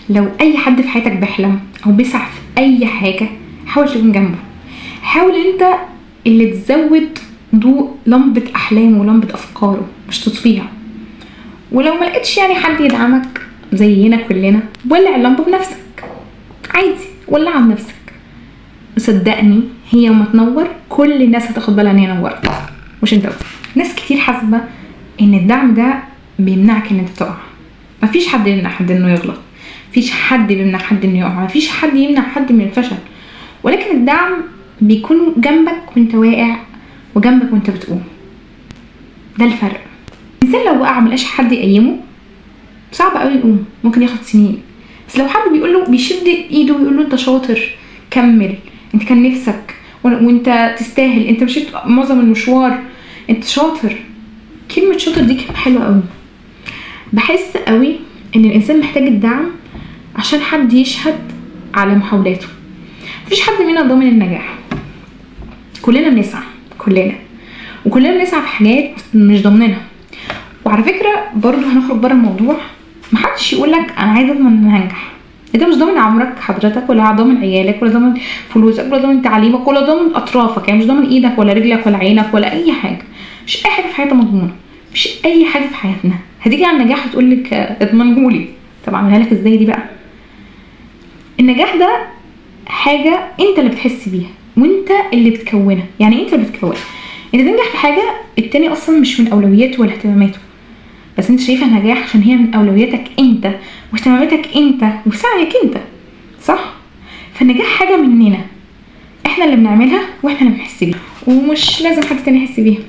لو اي حد في حياتك بيحلم او بيسعى في اي حاجه حاول تكون جنبه. حاول انت اللي تزود ضوء لمبه احلامه ولمبه افكاره مش تطفيها. ولو ما لقيتش يعني حد يدعمك زينا كلنا ولع اللمبه بنفسك عادي، ولعها بنفسك. صدقني هي ما تنور كل الناس هتاخد بالها ان هي نورت مش انت بس. ناس كتير حاسبه ان الدعم ده بيمنعك ان انت تقع. مفيش حد يمنع حد انه يغلط، مفيش حد بيمنع حد انه يقع، مفيش حد يمنع حد من الفشل، ولكن الدعم بيكون جنبك وانت واقع وجنبك وانت بتقوم. ده الفرق. الانسان لو وقع ملقاش حد يقيمه صعب قوي يقوم، ممكن ياخد سنين. بس لو حد بيقوله بيشد ايده ويقوله انت شاطر كمل، انت كان نفسك وانت تستاهل، انت مشيت معظم المشوار، انت شاطر. كلمه شاطر دي كلمه حلوه قوي. بحس قوي ان الانسان محتاج الدعم عشان حد يشهد على محاولاته. مفيش حد مننا ضامن النجاح، كلنا بنسعى وكلنا بنسعى في حاجات مش ضامنينها. وعلى فكره برضو هنخرج بره الموضوع، محدش يقولك انا عايز اضمن ان هنجح. انت مش ضامن عمرك حضرتك، ولا ضامن عيالك، ولا ضامن فلوسك، ولا ضامن تعليمك، ولا ضامن اطرافك. يعني مش ضامن ايدك ولا رجلك ولا عينك ولا اي حاجه. مش اي حاجه في حياتنا مضمونه، مش اي حاجه في حياتنا هتيجي على النجاح وتقولك اضمنهولي. طب اعملها لك ازاي دي بقى؟ النجاح ده حاجه انت اللي بتحس بيها وانت اللي بتكونها. يعني انت اللي بتكونها. انت تنجح في حاجه التاني اصلا مش من اولوياته ولا اهتماماته، بس انت شايفها نجاح عشان هي من اولوياتك انت واهتماماتك انت وسعيك انت، صح؟ فالنجاح حاجه مننا احنا اللي بنعملها واحنا اللي بنحس بيها، ومش لازم حد تاني يحس بيها.